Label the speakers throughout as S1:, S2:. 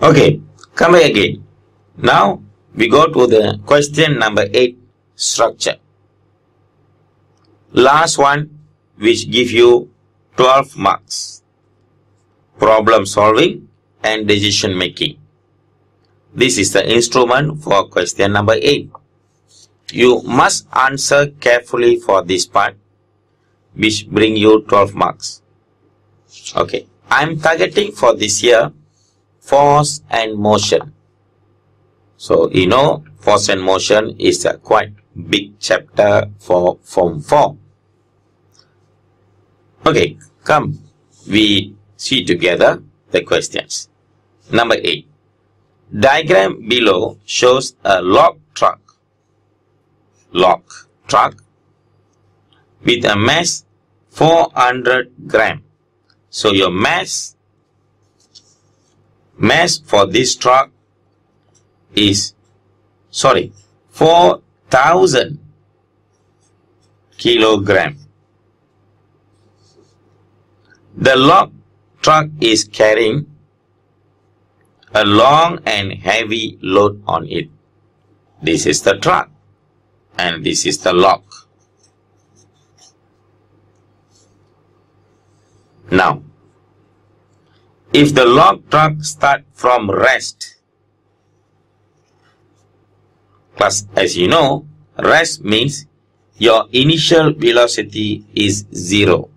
S1: Okay, come back again. Now we go to the question number 8, structure. Last one, which give you 12 marks. Problem solving and decision making. This is the instrument for question number 8. You must answer carefully for this part, which bring you 12 marks. Okay, I am targeting for this year force and motion. So you know, force and motion is a quite big chapter for Form 4. Okay, come we see together the questions. Number 8. Diagram below shows a log truck with a mass 400 gram. So your mass for this truck is 4,000 kilogram. The log truck is carrying a long and heavy load on it. This is the truck and this is the log. Now, if the log truck starts from rest, plus as you know, rest means your initial velocity is 0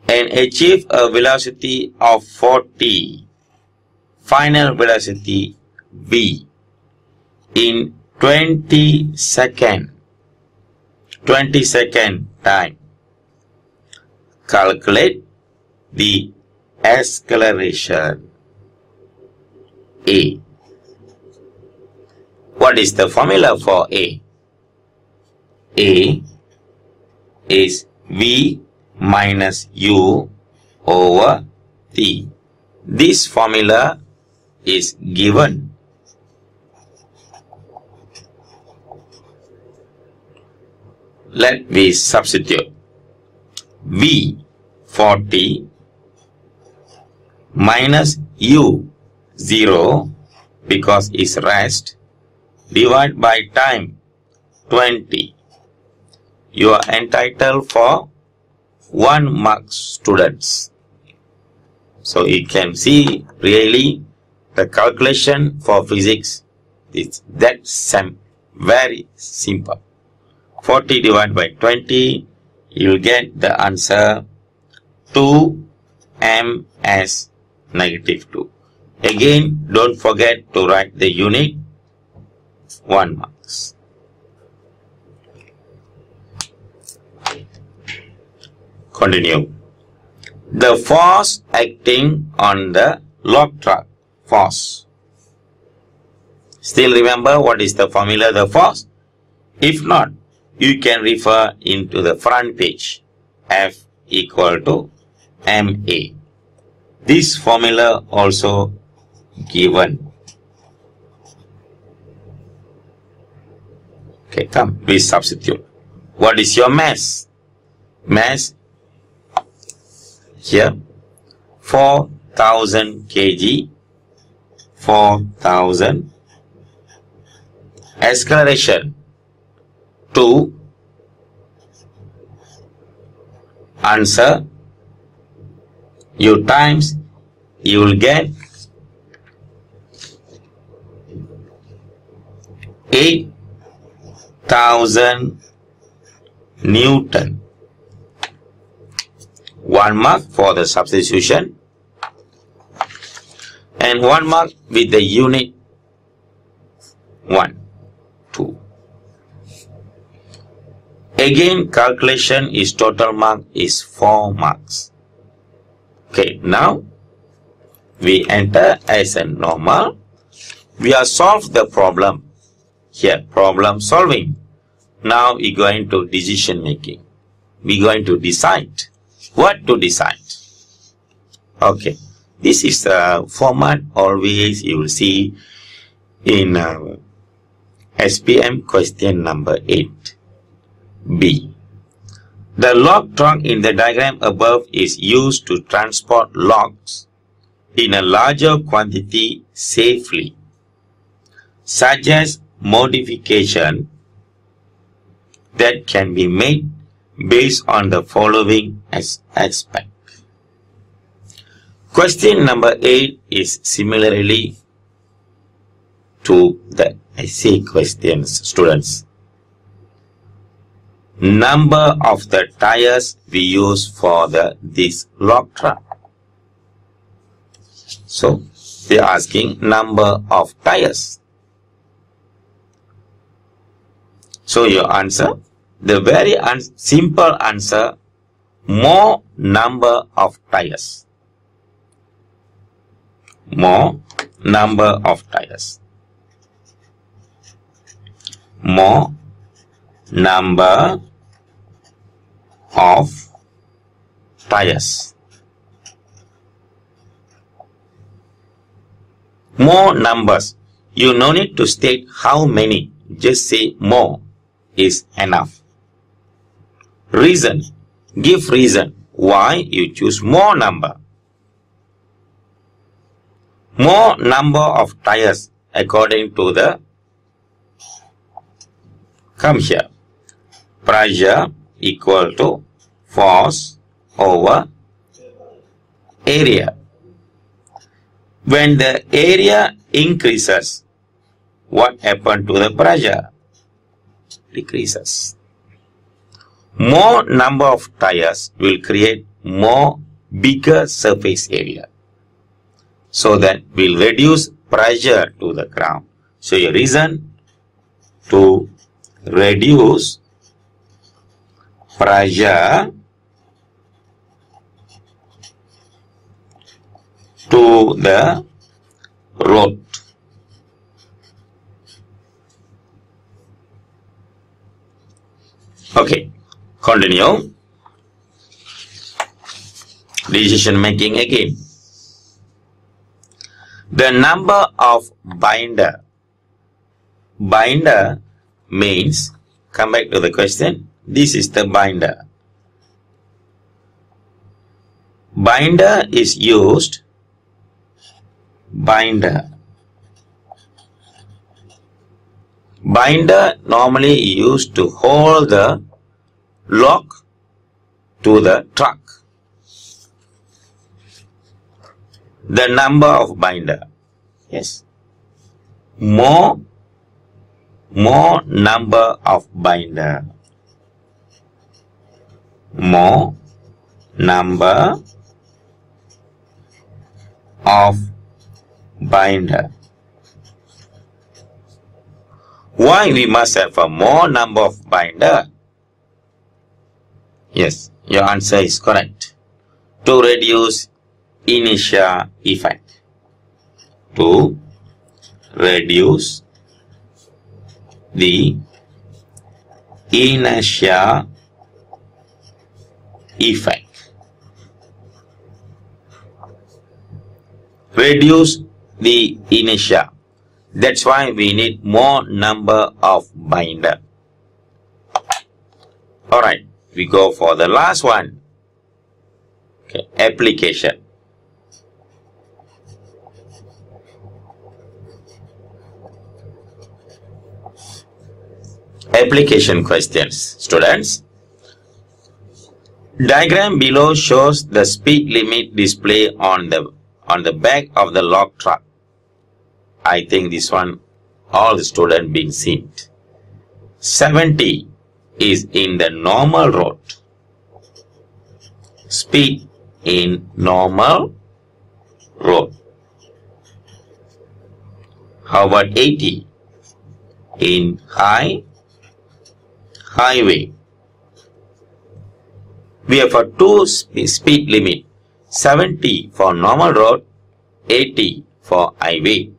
S1: and achieve a velocity of 40, final velocity V, in 20 second time. Calculate the acceleration A. What is the formula for A? A is V minus U over T. This formula is given. Let me substitute. V 40 minus U 0 because it's rest, divide by time 20. You are entitled for 1 mark, students. So you can see really the calculation for physics is that very simple. 40 divided by 20, you will get the answer 2 m as -2. Again, don't forget to write the unit, 1 marks. Continue. The force acting on the log truck, force. Still remember what is the formula, the force? If not, you can refer into the front page. F equal to ma. This formula also given. Okay, come, please substitute. What is your mass? Mass here 4,000 kg, 4,000. Acceleration 2. Answer, you times, you will get 8,000 Newton. 1 mark for the substitution and 1 mark with the unit 1, 2. Again, calculation is total mark is 4 marks. Okay, now we enter as a normal. We have solved the problem. Here, problem solving. Now we are going to decision making. We are going to decide. What to decide? Okay, this is the format always you will see in SPM question number 8. B. The log truck in the diagram above is used to transport logs in a larger quantity safely, such as modification that can be made based on the following aspect. Question number 8 is similarly to the essay questions, students. Number of the tires we use for this log truck. So they are asking number of tires. So your answer, the very simple answer, more number of tires. More number of tires. More number of tires. More numbers. You no need to state how many. Just say more is enough. Reason. Give reason why you choose more number. More number of tires according to the, come here, pressure equal to force over area. When the area increases, what happens to the pressure? Decreases. More number of tires will create more bigger surface area. So that will reduce pressure to the ground. So your reason to reduce pressure to the road. Okay, continue. Decision making again. The number of binder. Binder means, come back to the question, this is the binder. Binder is used, binder. Binder normally used to hold the log to the truck. The number of binder. Yes. More number of binder. More number of binder. Why we must have a more number of binder? Yes, your answer is correct. To reduce inertia effect. To reduce the inertia effect. Reduce the inertia. That's why we need more number of binder. Alright, we go for the last one. Okay, application. Application questions, students. Diagram below shows the speed limit display on the back of the log truck. I think this one all the students being seen. 70 is in the normal road. Speed in normal road. How about 80 in highway? We have a two speed limit, 70 for normal road, 80 for highway.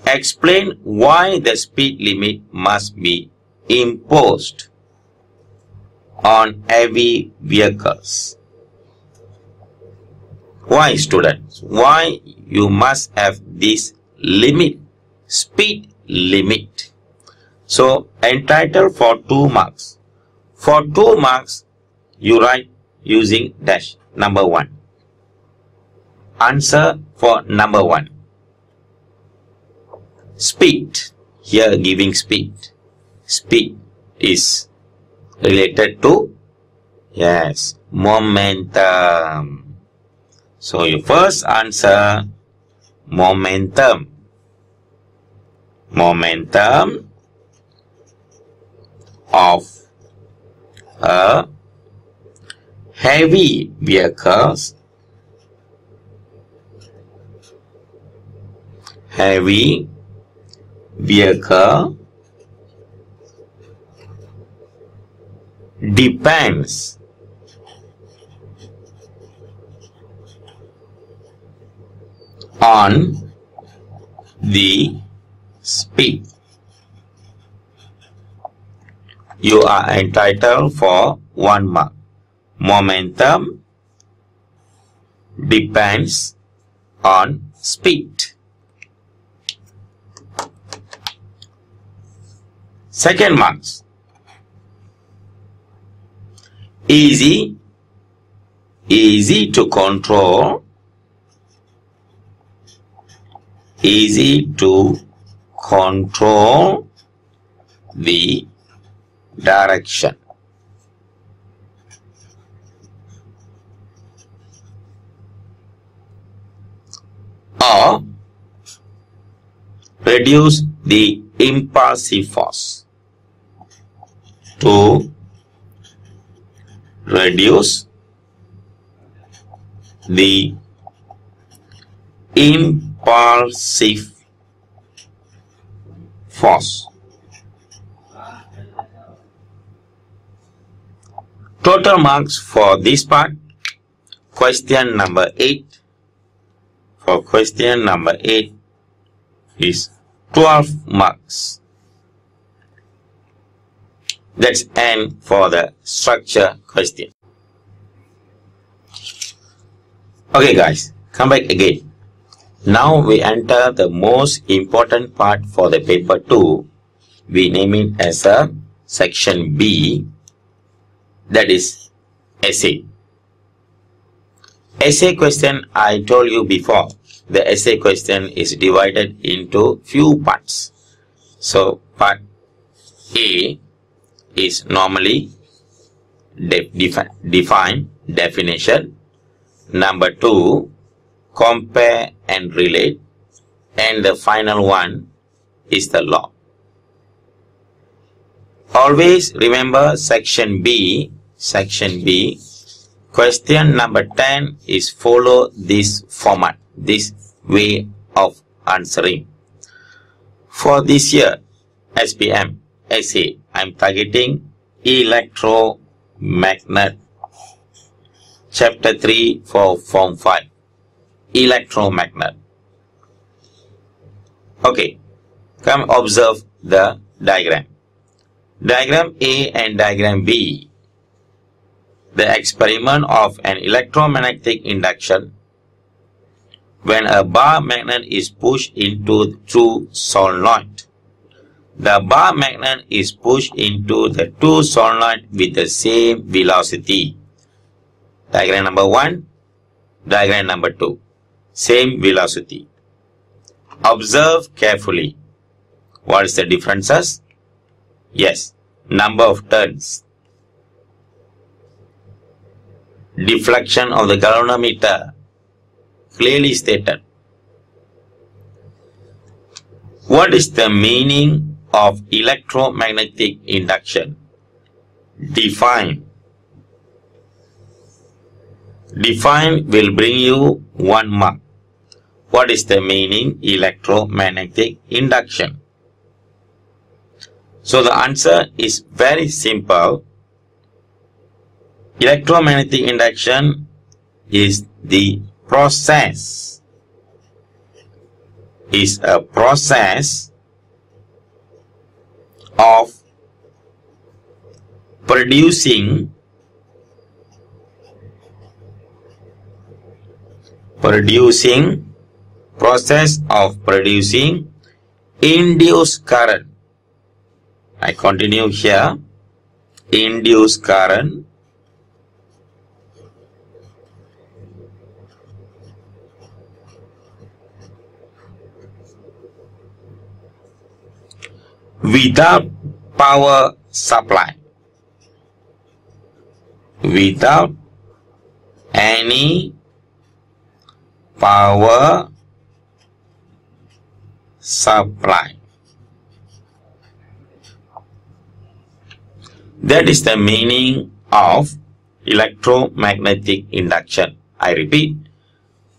S1: Explain why the speed limit must be imposed on heavy vehicles. Why, students? Why you must have this limit, speed limit? So, entitled for 2 marks. For 2 marks, you write using dash number 1. answer for number 1. Speed. Here giving speed. Speed is related to, yes, momentum. So your first answer, momentum. Momentum of a heavy vehicles, heavy vehicle depends on the speed. You are entitled for 1 mark. Momentum depends on speed. Second marks. Easy to control, easy to control the direction. Or reduce the impulsive force. To reduce the impulsive force. Total marks for this part. Question number 8. For question number 8 is 12 marks. That's end for the structure question. Okay guys, come back again. Now we enter the most important part for the paper 2. We name it as a section B, that is essay. Essay question, I told you before, the essay question is divided into few parts. So part A is normally definition. Number 2, compare and relate. And the final one is the law. Always remember section B. Section B. Question number 10 is follow this format, this way of answering. For this year, SPM essay, I am targeting Electromagnetic, Chapter 3 for Form 5. Electromagnetic. Okay, come observe the diagram. Diagram A and diagram B. The experiment of an electromagnetic induction when a bar magnet is pushed into two solenoid. The bar magnet is pushed into the two solenoid with the same velocity. Diagram number 1, diagram number 2. Same velocity. Observe carefully. What is the differences? Yes, number of turns. Deflection of the galvanometer, clearly stated. What is the meaning of electromagnetic induction? Define. Define will bring you 1 mark. What is the meaning electromagnetic induction? So the answer is very simple. Electromagnetic induction is the process, of producing induced current. I continue here. Induced current . without power supply. Without any power supply. That is the meaning of electromagnetic induction. I repeat,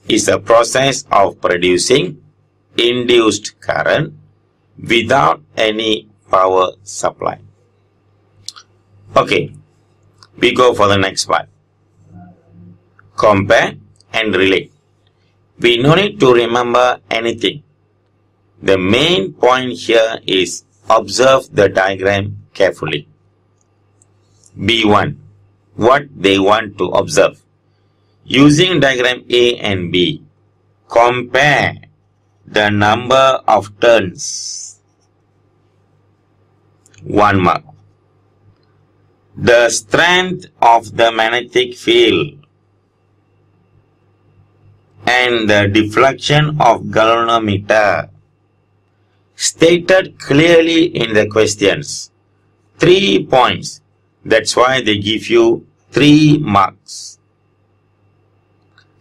S1: is the process of producing induced current without any power supply. Okay, we go for the next part. Compare and relate. We no need to remember anything. The main point here is observe the diagram carefully. B1. What they want to observe. Using diagram A and B, compare the number of turns. 1 mark. The strength of the magnetic field and the deflection of galvanometer stated clearly in the questions. 3 points. That's why they give you 3 marks.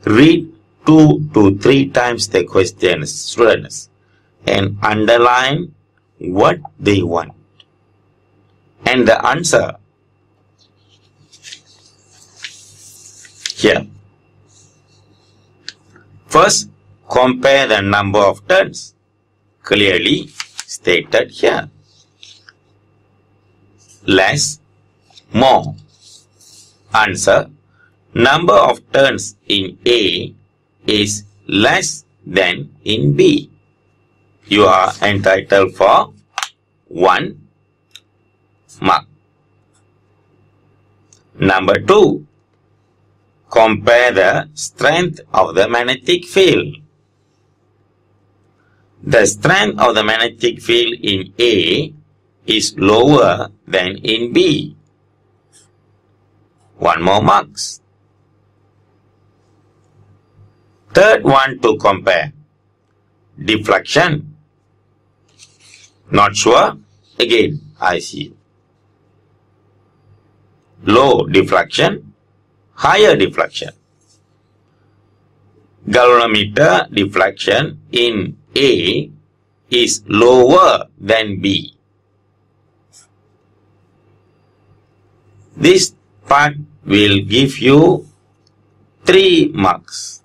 S1: Read 2 to 3 times the questions, students, and underline what they want. And the answer here. First, compare the number of turns. Clearly stated here. Less, more. Answer. Number of turns in A is less than in B. You are entitled for 1 mark. Number 2. Compare the strength of the magnetic field. The strength of the magnetic field in A is lower than in B. 1 more marks. Third one to compare. Deflection. Not sure? Again, I see. Low deflection, higher deflection. Galvanometer deflection in A is lower than B. This part will give you 3 marks.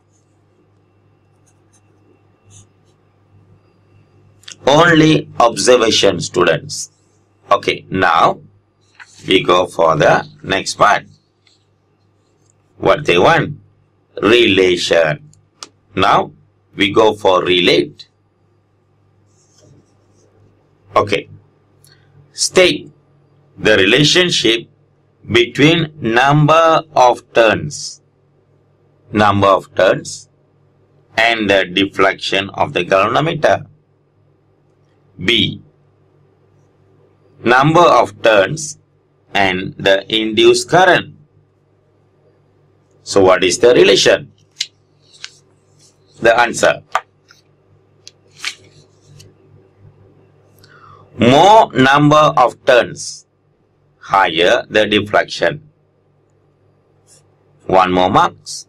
S1: Only observation, students. Okay, now we go for the next part. What they want? Relation. Now we go for relate. Okay. State the relationship between number of turns and the deflection of the galvanometer. B. Number of turns and the induced current. So what is the relation? The answer. More number of turns, higher the deflection. 1 more marks.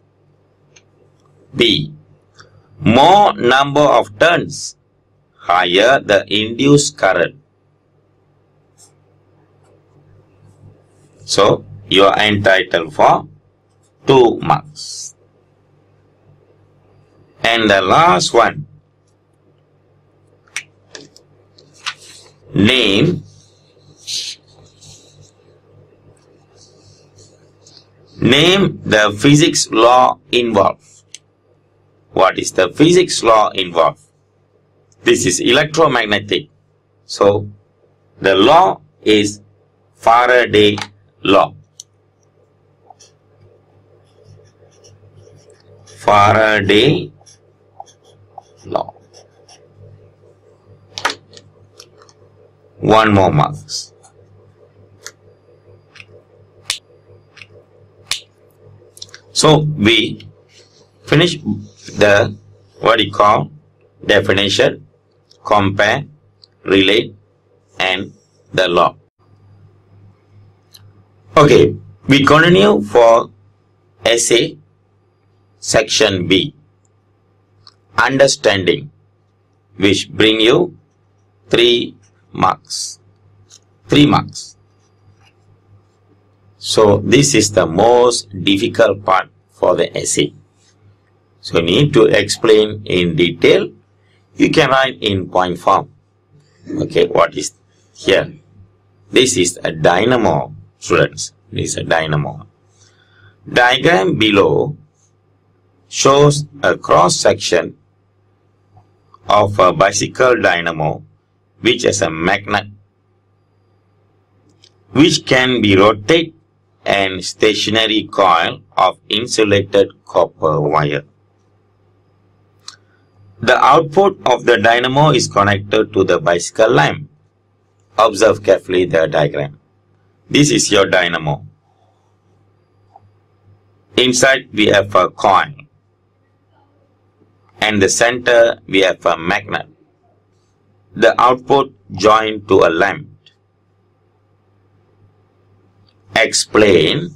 S1: B. More number of turns, higher the induced current. So, you are entitled for 2 marks. And the last one. Name the physics law involved. What is the physics law involved? This is electromagnetic. So, the law is Faraday law. Faraday law. 1 more marks. So, we finish the what you call definition, compare, relate, and the law. Okay, we continue for essay section B, understanding, which bring you 3 marks. 3 marks. So this is the most difficult part for the essay. So you need to explain in detail. You can write in point form. Okay, what is here? This is a dynamo, students. This is a dynamo. Diagram below shows a cross section of a bicycle dynamo which has a magnet which can be rotated and stationary coil of insulated copper wire. The output of the dynamo is connected to the bicycle lamp. Observe carefully the diagram. This is your dynamo. Inside we have a coil, and the center we have a magnet. The output joined to a lamp. Explain.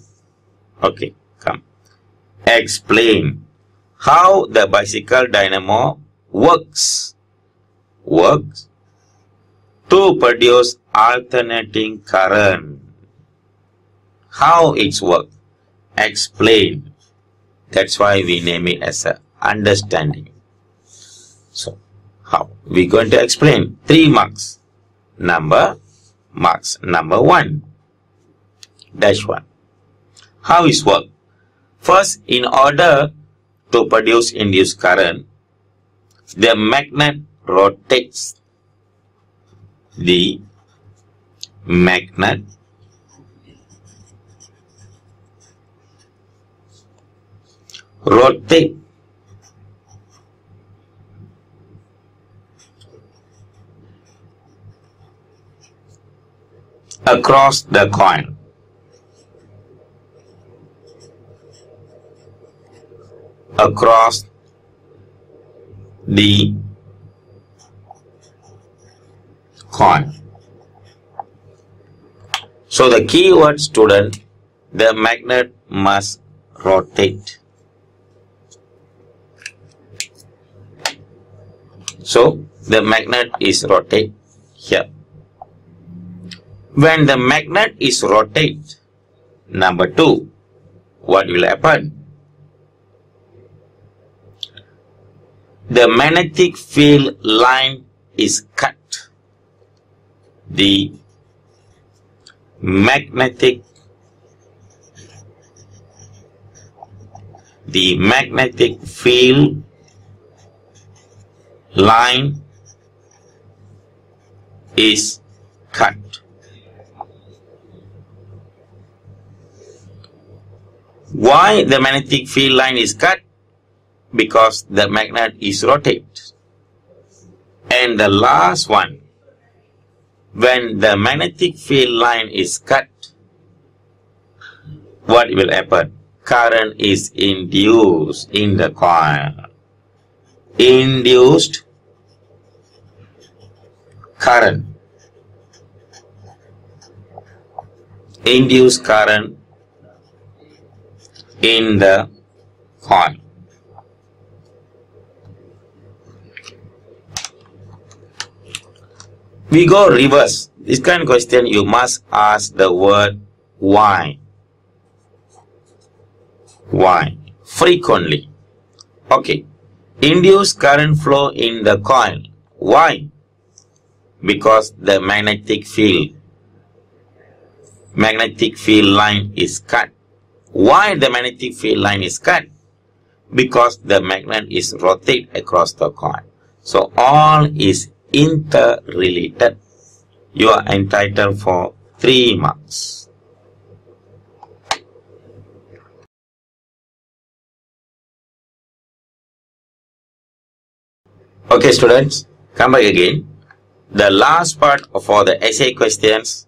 S1: Okay, come. Explain how the bicycle dynamo works to produce alternating current. How it's work? Explain. That's why we name it as a understanding. So, how? We're going to explain 3 marks. Marks number 1. -1. How is work? First, in order to produce induced current, the magnet rotates. The magnet rotates across the coil. Across the coil. So the keyword, student, the magnet must rotate. So the magnet is rotate here. When the magnet is rotate, number 2, what will happen? The magnetic field line is cut. The magnetic field line is cut. Why the magnetic field line is cut? Because the magnet is rotated. And the last one, when the magnetic field line is cut, what will happen? Current is induced in the coil. Induced current. Induced current in the coil. We go reverse. This kind of question you must ask the word why. Why? Frequently. Okay. Induced current flow in the coil. Why? Because the magnetic field line is cut. Why the magnetic field line is cut? Because the magnet is rotated across the coil. So all is interrelated. You are entitled for 3 marks. Okay, students, come back again. The last part for the essay questions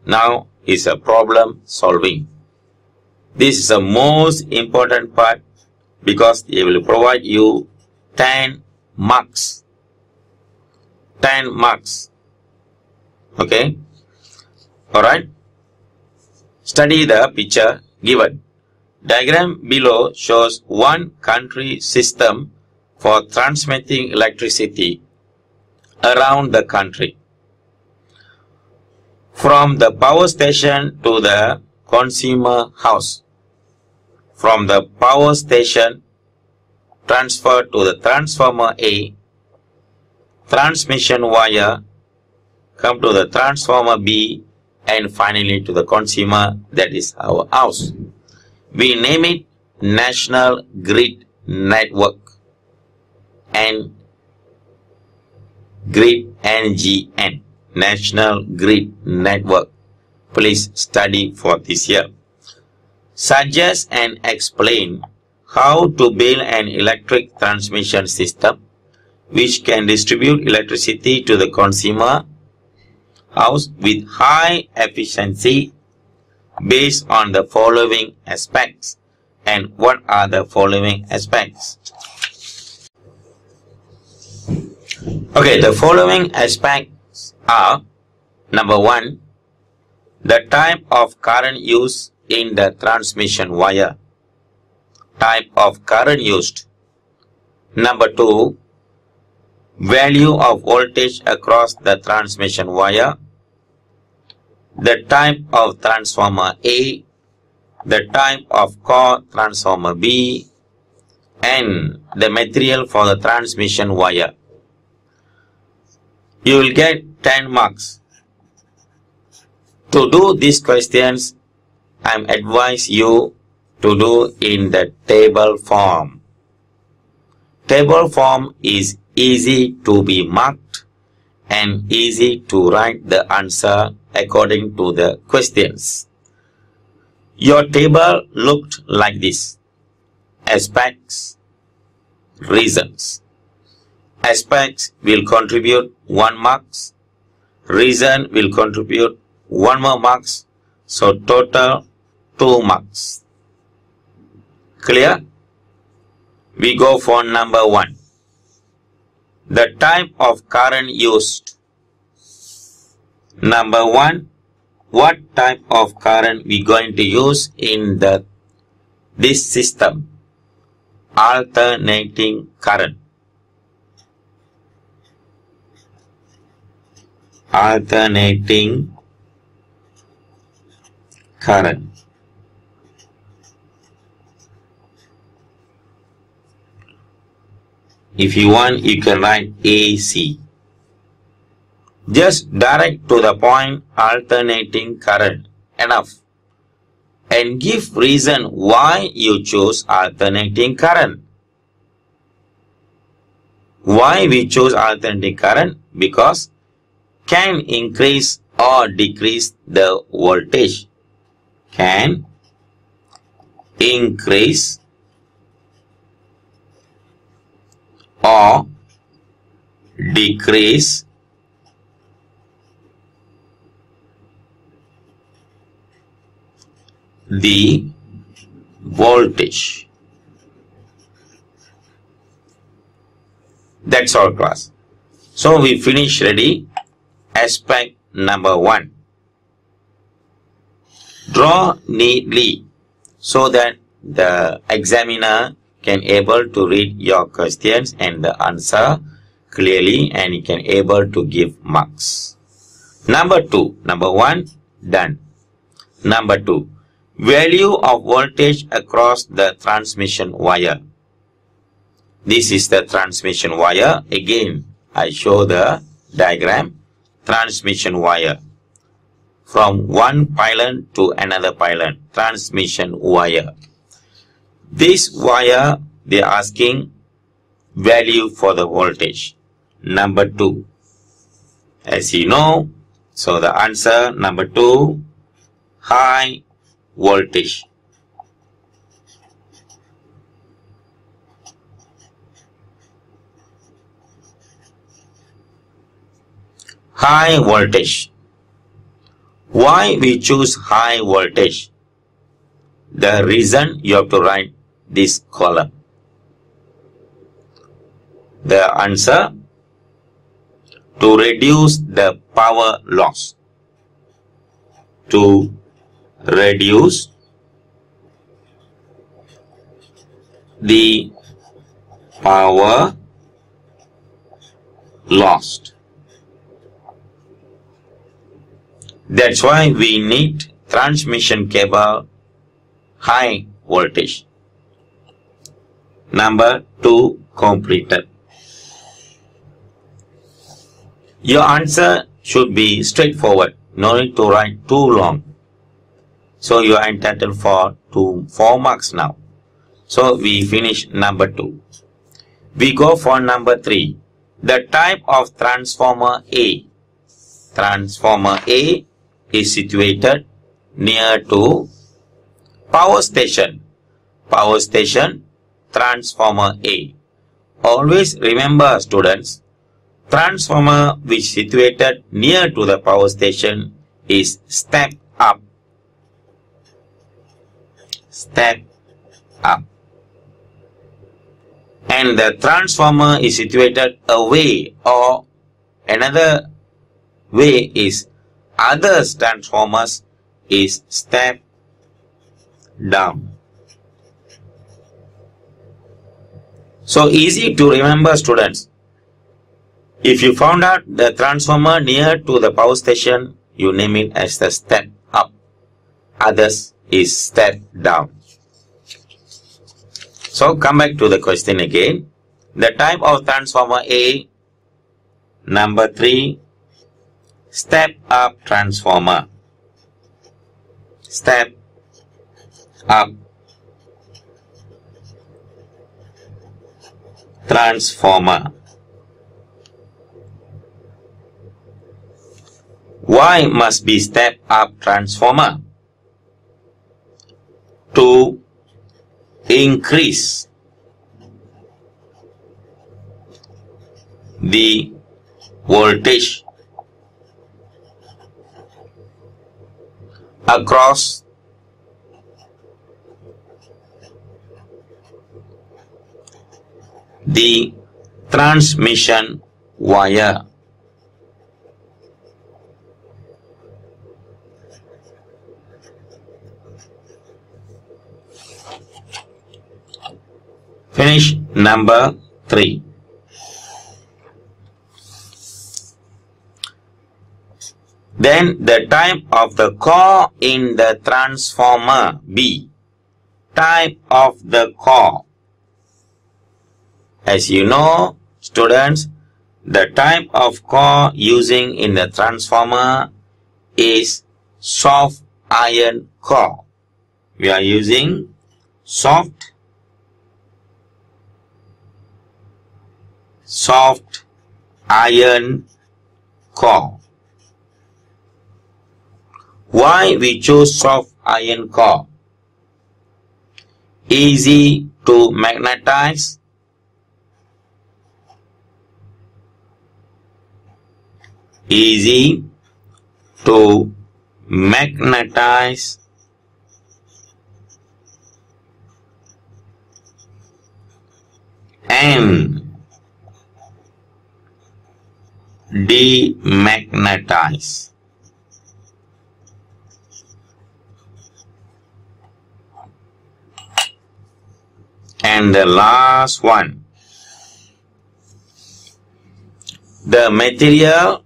S1: now is a problem solving. This is the most important part because it will provide you 10 marks. 10 marks. Okay. Alright. Study the picture given. Diagram below shows one country system for transmitting electricity around the country. From the power station to the consumer house. From the power station transferred to the transformer A, transmission wire come to the transformer B, and finally to the consumer, that is our house. We name it National Grid Network and Grid NGN, National Grid Network. Please study for this year. Suggest and explain how to build an electric transmission system which can distribute electricity to the consumer house with high efficiency based on the following aspects. And what are the following aspects? Okay, the following aspects are: number 1, the type of current used in the transmission wire. Type of current used. Number 2, value of voltage across the transmission wire. The type of transformer A, the type of core transformer B, and the material for the transmission wire. You will get 10 marks. To do these questions, I am advise you to do in the table form. Table form is easy to be marked and easy to write the answer according to the questions. Your table looked like this: aspects, reasons. Aspects will contribute 1 marks, reason will contribute 1 more marks, so total 2 marks. Clear? We go for number 1. The type of current used. Number 1, what type of current we going to use in this system? Alternating current. Alternating current. If you want, you can write AC. Just direct to the point, alternating current, enough. And give reason why you choose alternating current. Why we choose alternating current? Because can increase or decrease the voltage. Can increase or decrease the voltage. That's all, class. So we finish ready. Aspect number 1. Draw neatly so that the examiner can able to read your questions and the answer clearly, and he can able to give marks. Number 2. Number 1 done. Number 2. Value of voltage across the transmission wire. This is the transmission wire. Again, I show the diagram. Transmission wire. From one pylon to another pylon. Transmission wire. This wire, they are asking value for the voltage. Number 2. As you know, so the answer number 2, high voltage. High voltage. Why we choose high voltage? The reason you have to write this column. The answer: to reduce the power loss. to reduce the power lost. That's why we need transmission cable high voltage. Number 2 completed. Your answer should be straightforward. No need to write too long. So you are entitled for 4 marks now. So we finish number 2. We go for number 3. The type of transformer A. Transformer A is situated near to power station. Power station, transformer A. Always remember, students, transformer which is situated near to the power station is step up. Step up. And the transformer is situated away, or another way is other transformers is step down. So easy to remember, students. If you found out the transformer near to the power station, you name it as the step up. Others is step down. So come back to the question again. The type of transformer A. Number 3. Step up transformer. Step up transformer. Why must be step up transformer? To increase the voltage across the transmission wire. Finish number 3. Then the type of the core in the transformer B. Type of the core. As you know, students, the type of core using in the transformer is soft iron core. We are using soft iron core. Why we choose soft iron core? Easy to magnetize. Easy to magnetize. And demagnetize. And the last one, the material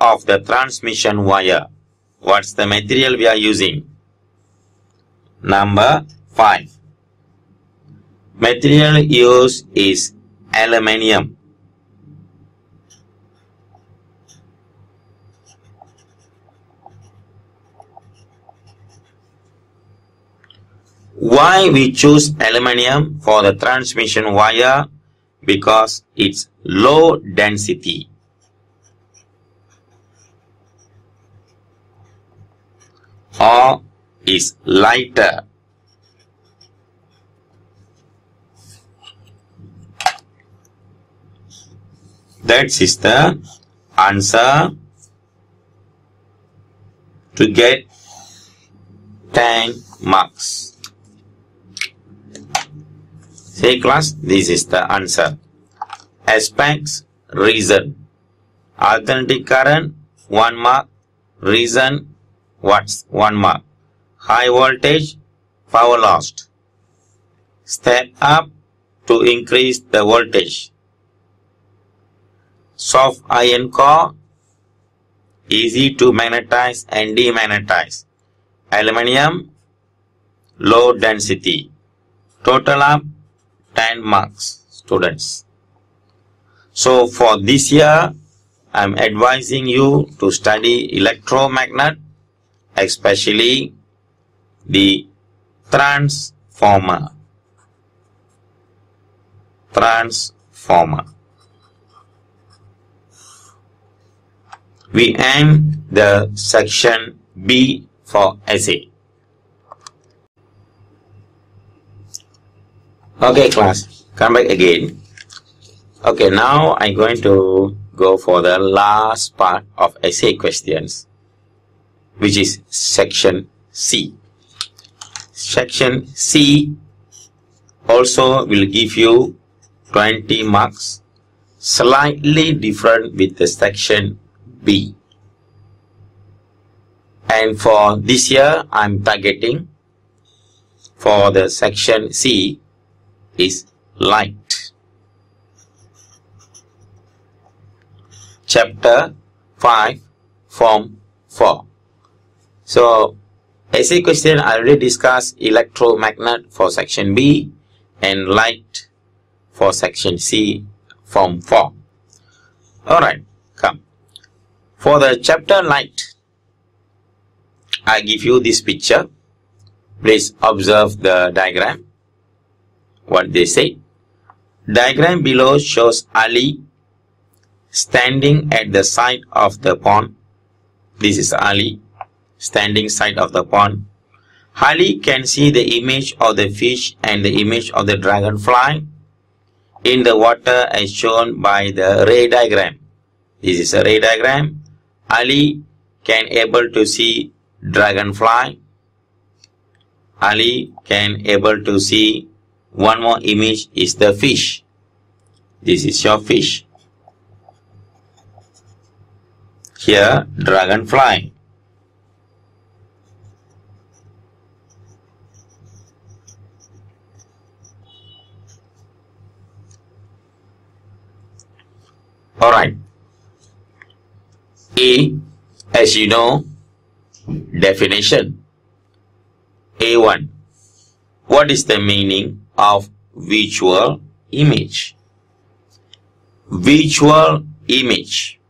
S1: of the transmission wire. What's the material we are using? Number 5. Material used is aluminium. Why we choose aluminium for the transmission wire? Because it's low density. Or is lighter. That is the answer to get 10 marks. Say class, this is the answer. Aspects, reason. Alternating current, 1 mark. Reason, watts, 1 mark. High voltage, power lost. Step up to increase the voltage. Soft iron core, easy to magnetize and demagnetize. Aluminium, low density. Total up 10 marks, students. So for this year, I am advising you to study electromagnet, especially the transformer. We end the section B for essay. Okay class, come back again. Okay, now I'm going to go for the last part of essay questions, which is section C. Section C also will give you 20 marks, slightly different with the section B. And for this year, I'm targeting for the section C is light. Chapter 5, Form 4. So, essay question I already discussed electromagnet for section B and light for section C, Form 4. Alright, come. For the chapter light, I give you this picture. Please observe the diagram. What they say. Diagram below shows Ali standing at the side of the pond. This is Ali standing side of the pond. Ali can see the image of the fish and the image of the dragonfly in the water as shown by the ray diagram. This is a ray diagram. Ali can able to see dragonfly. Ali can able to see one more image is the fish. This is your fish. Here, dragonfly. Alright. A, as you know, definition. A1. What is the meaning of visual image? Visual image.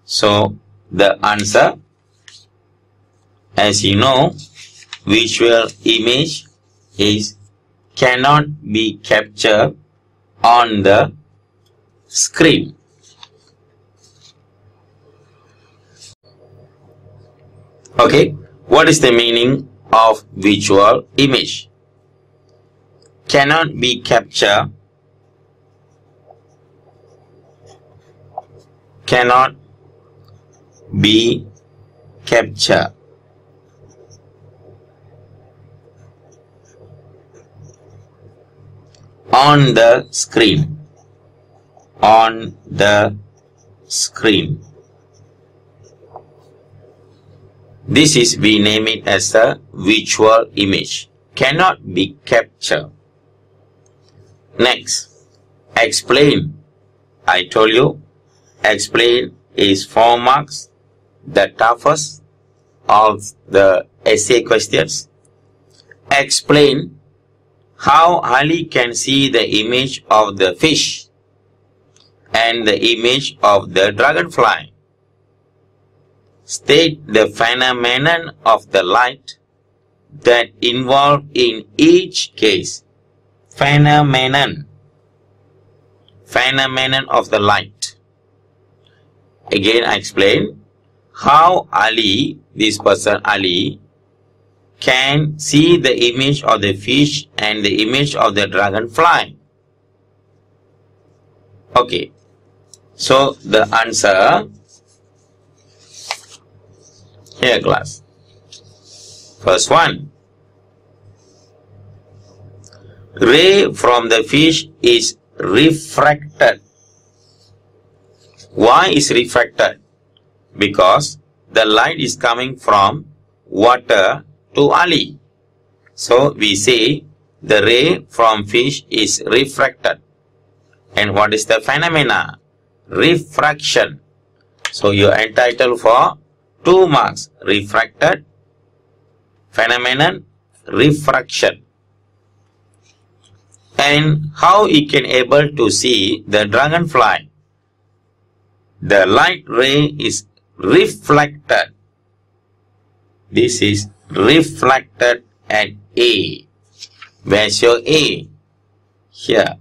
S1: So, the answer, as you know, visual image is cannot be captured on the screen. Okay, what is the meaning of visual image? Cannot be captured. Cannot be captured on the screen. On the screen. This is, we name it as a visual image. Cannot be captured. Next, explain. I told you, explain is 4 marks, the toughest of the essay questions. Explain how Ali can see the image of the fish and the image of the dragonfly. State the phenomenon of the light that involved in each case. Phenomenon. Phenomenon of the light. Again, I explain how Ali, this person Ali, can see the image of the fish and the image of the dragonfly. Okay. So, the answer, here class. First one. Ray from the fish is refracted. Why is refracted? Because the light is coming from water to Ali. So we say the ray from fish is refracted. And what is the phenomena? Refraction. So you are entitled for 2 marks. Refracted, phenomenon, refraction. And how you can able to see the dragonfly? The light ray is reflected. This is reflected at A. Where's your A? Here.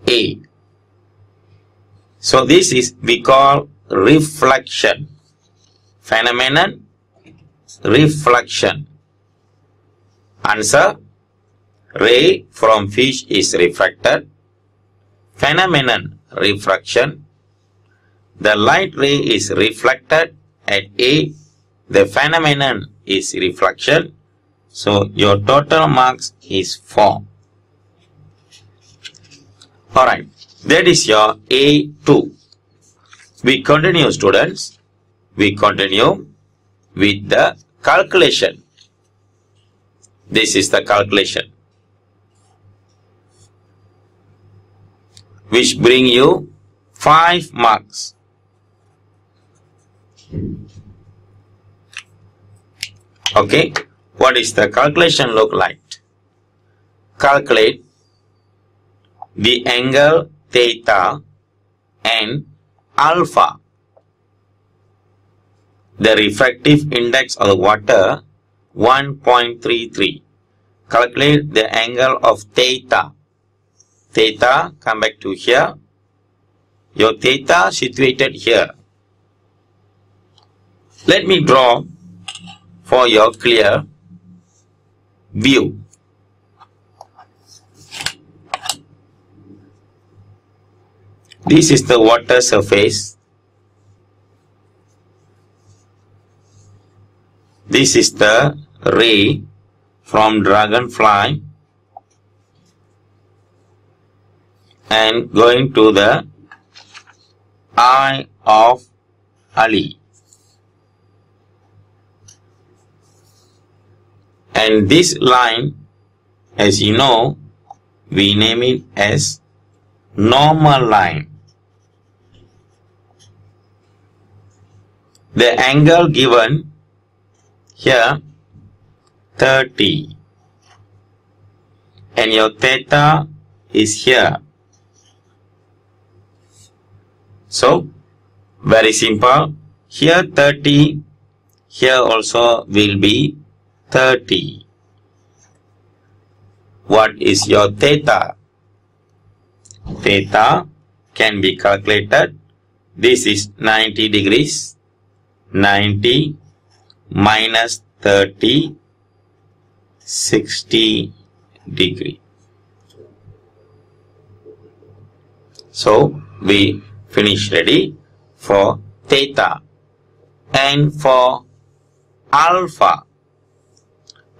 S1: A. So this is we call reflection. Phenomenon, reflection. Answer: ray from fish is refracted. Phenomenon, refraction. The light ray is reflected at A. The phenomenon is reflection. So your total marks is 4. Alright, that is your A2. We continue, students. We continue with the calculation. This is the calculation, which bring you 5 marks. Okay, what is the calculation look like? Calculate the angle theta and alpha. The refractive index of the water 1.33. Calculate the angle of theta. Theta, come back to here. Your theta situated here. Let me draw for your clear view. This is the water surface. This is the ray from dragonfly and going to the eye of Ali. And this line, as you know, we name it as normal line. The angle given here 30 and your theta is here. So very simple, here 30, here also will be 30. What is your theta? Theta can be calculated. This is 90 degrees. 90 minus 30, 60 degree. So we finish ready for theta. And for alpha,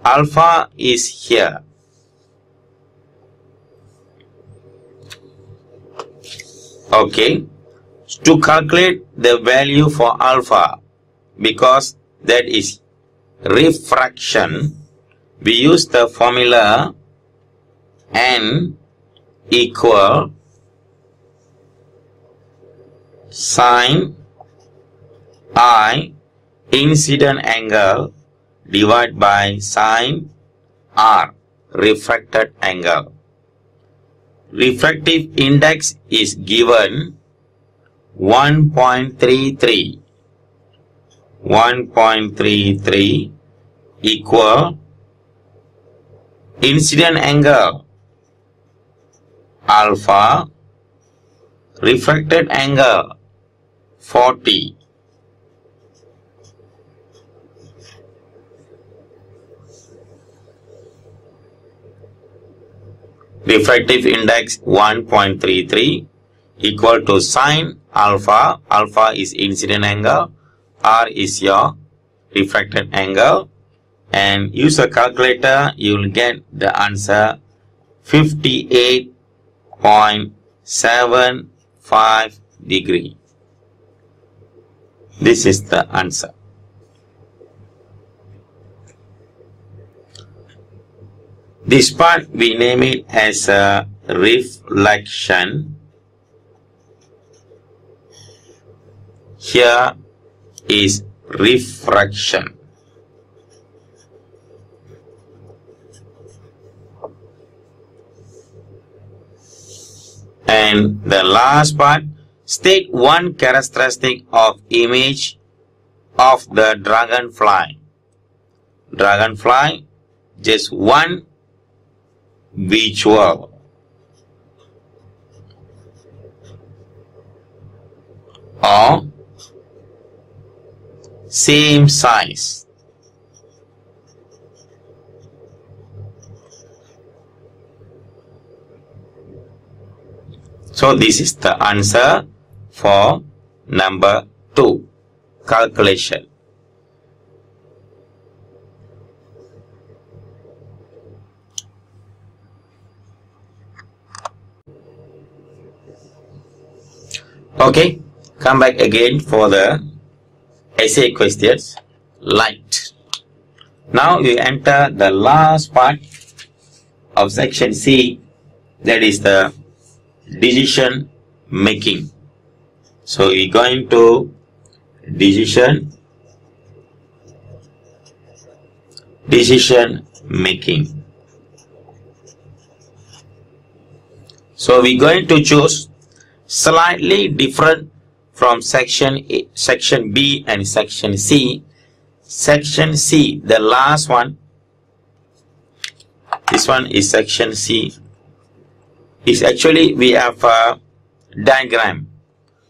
S1: alpha is here. Okay, to calculate the value for alpha, because that is refraction, we use the formula N equal sine I incident angle divided by sine R refracted angle. Refractive index is given 1.33. 1.33 equal incident angle alpha, refracted angle 40. Refractive index 1.33 equal to sine alpha. Alpha is incident angle, R is your refracted angle, and use a calculator, you will get the answer 58.75 degree. This is the answer. This part we name it as a reflection. Here is refraction. And the last part, state one characteristic of image of the dragonfly. Dragonfly, just one visual. Or same size. So this is the answer for number 2, calculation. Okay, come back again for the essay questions. Light. Now you enter the last part of section C, that is the decision making. So we're going to decision making. So we're going to choose slightly different from section B and section C. Section C, the last one, this one is section C. Is actually we have a diagram.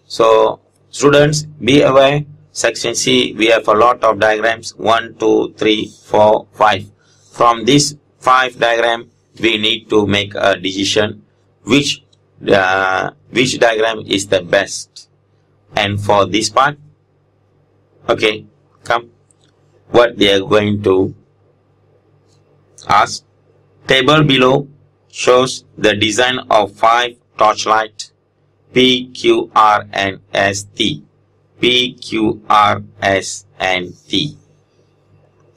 S1: So students, be aware, section C we have a lot of diagrams, 1, 2, 3, 4, 5. From this 5 diagram we need to make a decision which diagram is the best. And for this part, okay, come, what they are going to ask. Table below shows the design of 5 torchlight P, Q, R and S, T. P, Q, R, S and T.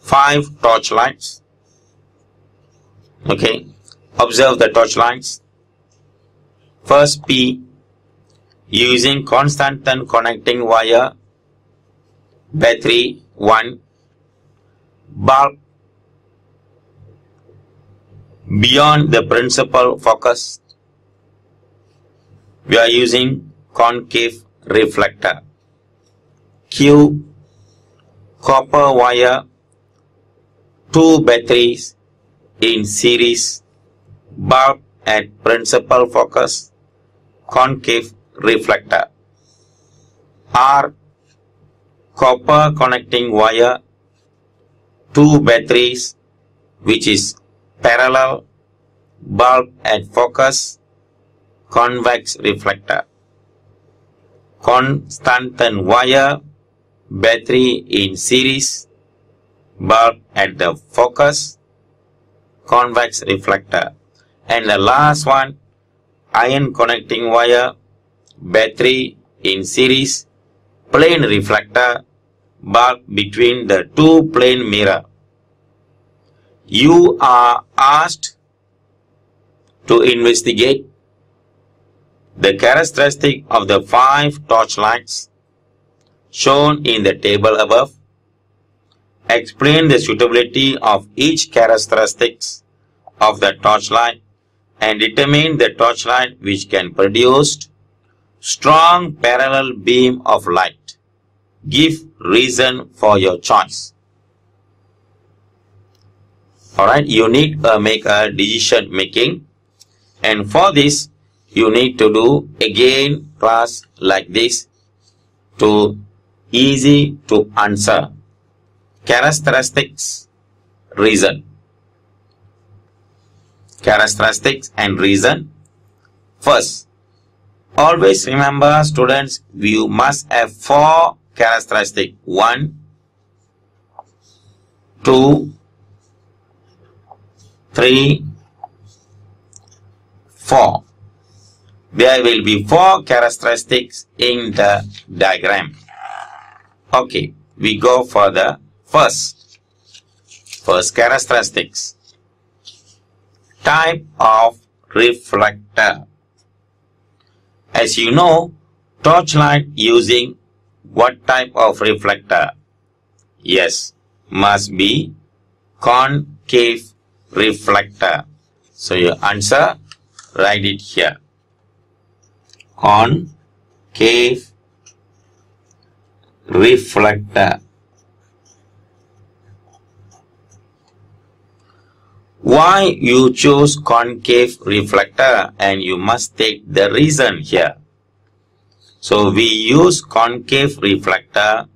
S1: 5 torchlights. Okay, observe the torchlights. First P, using constant connecting wire, battery 1, bulb beyond the principal focus, we are using concave reflector. Q, copper wire, 2 batteries in series, bulb at principal focus, concave reflector. R, copper connecting wire, 2 batteries which is parallel, bulb at focus, convex reflector. Constant wire, battery in series, bulb at the focus, convex reflector. And the last one, iron connecting wire, battery in series, plane reflector, bulb between the 2 plane mirror. You are asked to investigate the characteristic of the 5 torchlights shown in the table above. Explain the suitability of each characteristics of the torchlight and determine the torchlight which can produce strong parallel beam of light. Give reason for your choice. Alright, you need to make a decision making, and for this you need to do again class like this to easy to answer. Characteristics, reason. Characteristics and reason. First, always remember students, you must have 4 characteristics. 1, 2, 3, 4. There will be 4 characteristics in the diagram. Okay, we go for the first characteristics. Type of reflector. As you know, torchlight using what type of reflector? Yes, must be concave reflector. So your answer, write it here. Concave reflector. Why you choose concave reflector, and you must take the reason here. So we use concave reflector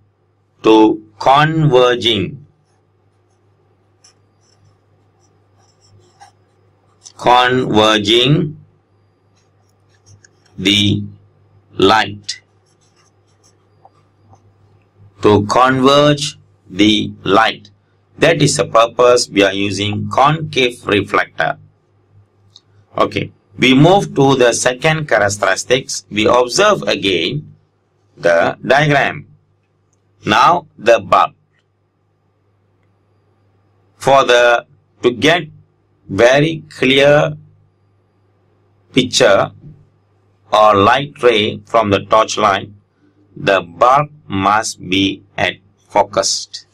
S1: to converging the light. To converge the light. That is the purpose we are using concave reflector. Okay, we move to the second characteristics. We observe again the diagram. Now the bulb. To get very clear picture or light ray from the torchlight, the bulb must be at focused.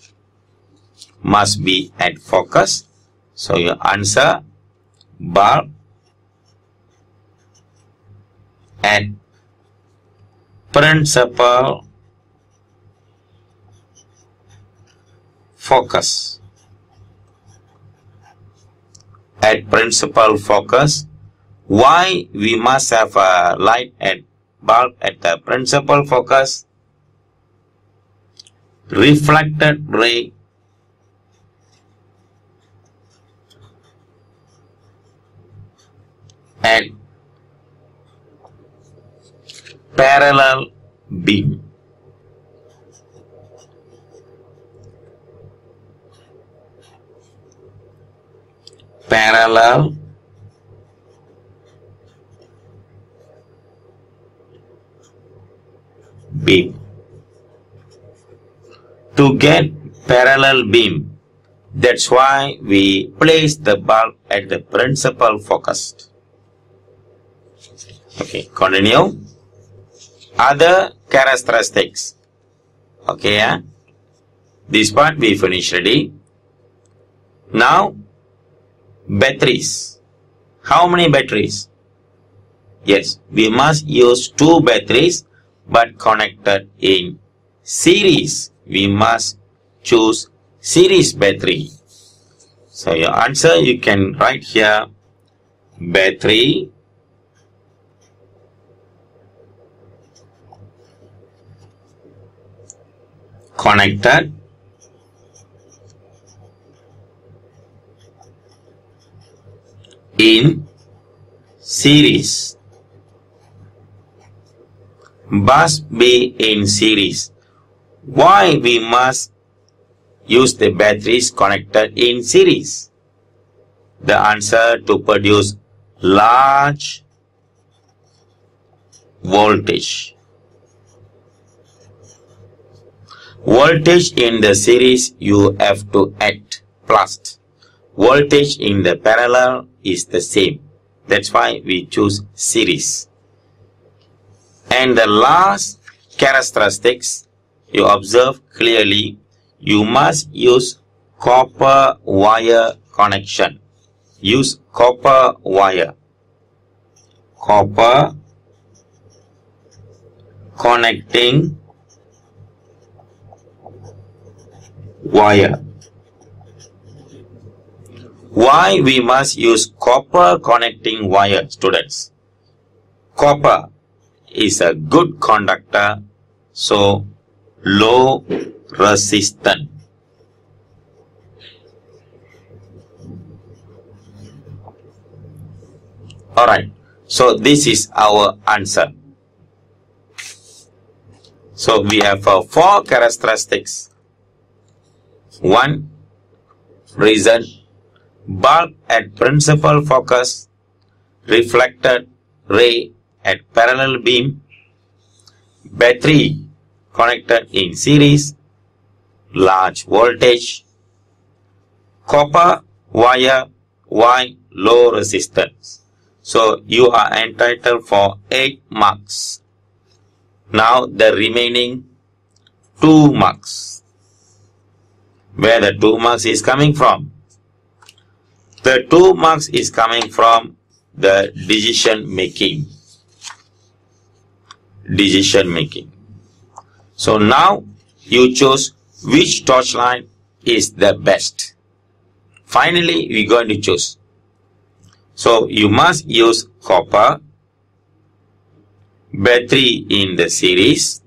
S1: Must be at focus. So your answer, bulb at principal focus. At principal focus. Why we must have a light at bulb at the principal focus? Reflected ray at parallel beam. Parallel beam. To get parallel beam, that's why we place the bulb at the principal focus. Okay, continue. Other characteristics. Okay, yeah? This part we finished already. Now, batteries. How many batteries? Yes, we must use 2 batteries but connected in series. We must choose series battery. So your answer you can write here, battery connected in series. Must be in series. Why we must use the batteries connected in series? The answer, to produce large voltage. Voltage in the series you have to add plus. Voltage in the parallel is the same. That's why we choose series. And the last characteristics, you observe clearly, you must use copper wire connection. Use copper wire. Copper connecting wire. Why we must use copper connecting wire, students? Copper is a good conductor, so low resistance. Alright, so this is our answer. So we have 4 characteristics. 1. Reason. Bulb at principal focus. Reflected ray at parallel beam. Battery connected in series. large voltage. Copper wire, Y, low resistance. So you are entitled for 8 marks. Now the remaining 2 marks. Where the 2 marks is coming from? The 2 marks is coming from the decision making. Decision making. So now you choose which torchlight is the best. Finally, we are going to choose. So you must use copper, battery in the series,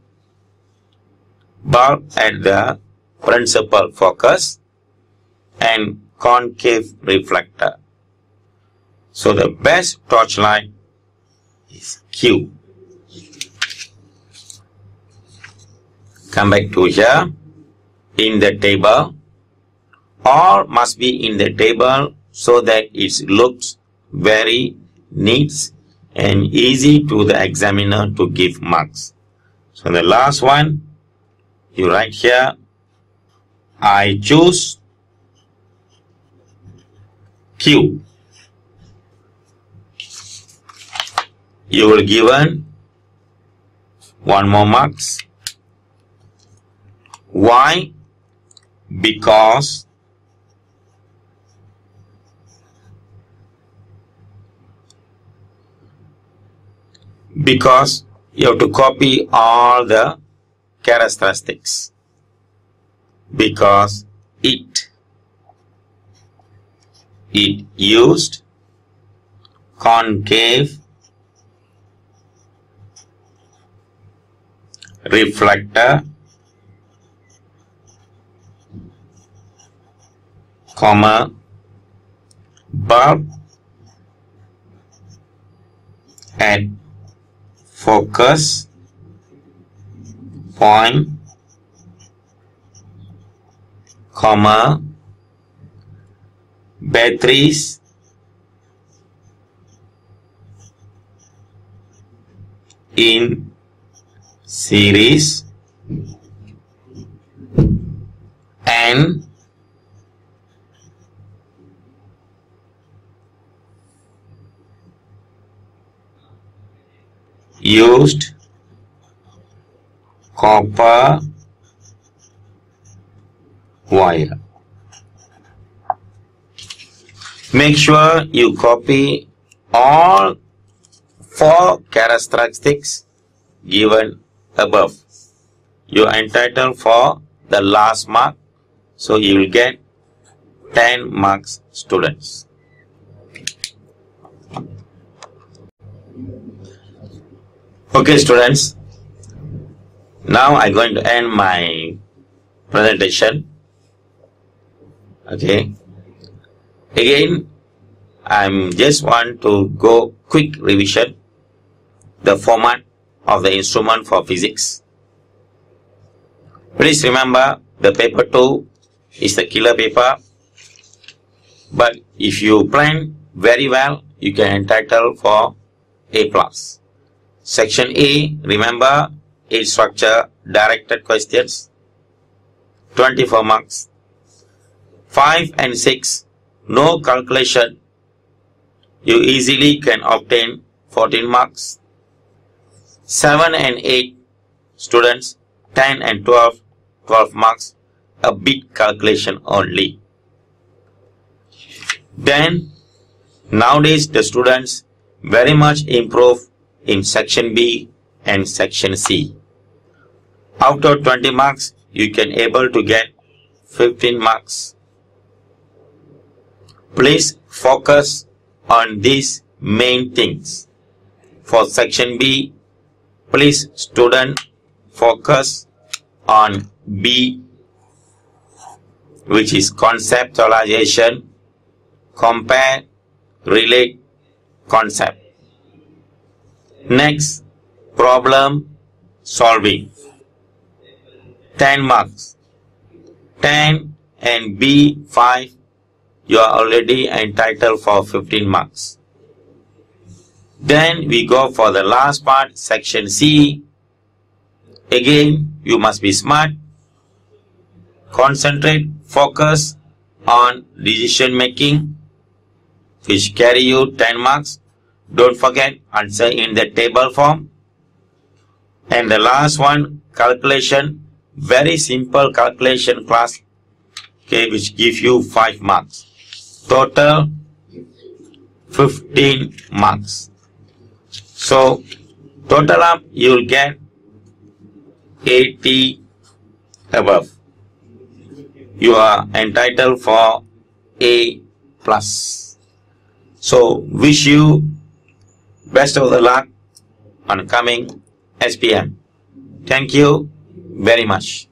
S1: bulb at the principal focus, and concave reflector. So the best torchlight is Q. Come back to here. In the table, all must be in the table so that it looks very neat and easy to the examiner to give marks. So the last one, you write here, I choose Q. You will given 1 more marks. Why? Because you have to copy all the characteristics. Because it used concave reflector, comma, bulb at focus point, comma, batteries in series and used copper wire. Make sure you copy all 4 characteristics given above. You are entitled for the last mark, so you will get 10 marks, students. Okay, students, now I'm going to end my presentation. Okay, again, I just want to go quick revision the format of the instrument for physics. Please remember the paper 2 is the killer paper, but if you plan very well, you can entitle for A+. Section A, remember, its structure, directed questions, 24 marks. 5 and 6, no calculation, you easily can obtain 14 marks. 7 and 8, students, 10 and 12, 12 marks, a bit calculation only. Then, nowadays the students very much improve in section B and section C. Out of 20 marks, you can able to get 15 marks. Please focus on these main things. For section B, please student focus on B, which is conceptualization, compare, relate, concept. Next, problem solving. 10 marks. 10 and B 5, you are already entitled for 15 marks. Then we go for the last part, section C. Again, you must be smart. Concentrate, focus on decision making, which carry you 10 marks. Don't forget, answer in the table form. And the last one, calculation, very simple calculation class, okay, which give you 5 marks. Total 15 marks. So, total up, you will get 80 above. You are entitled for A plus. So, wish you best of the luck on coming SPM. Thank you very much.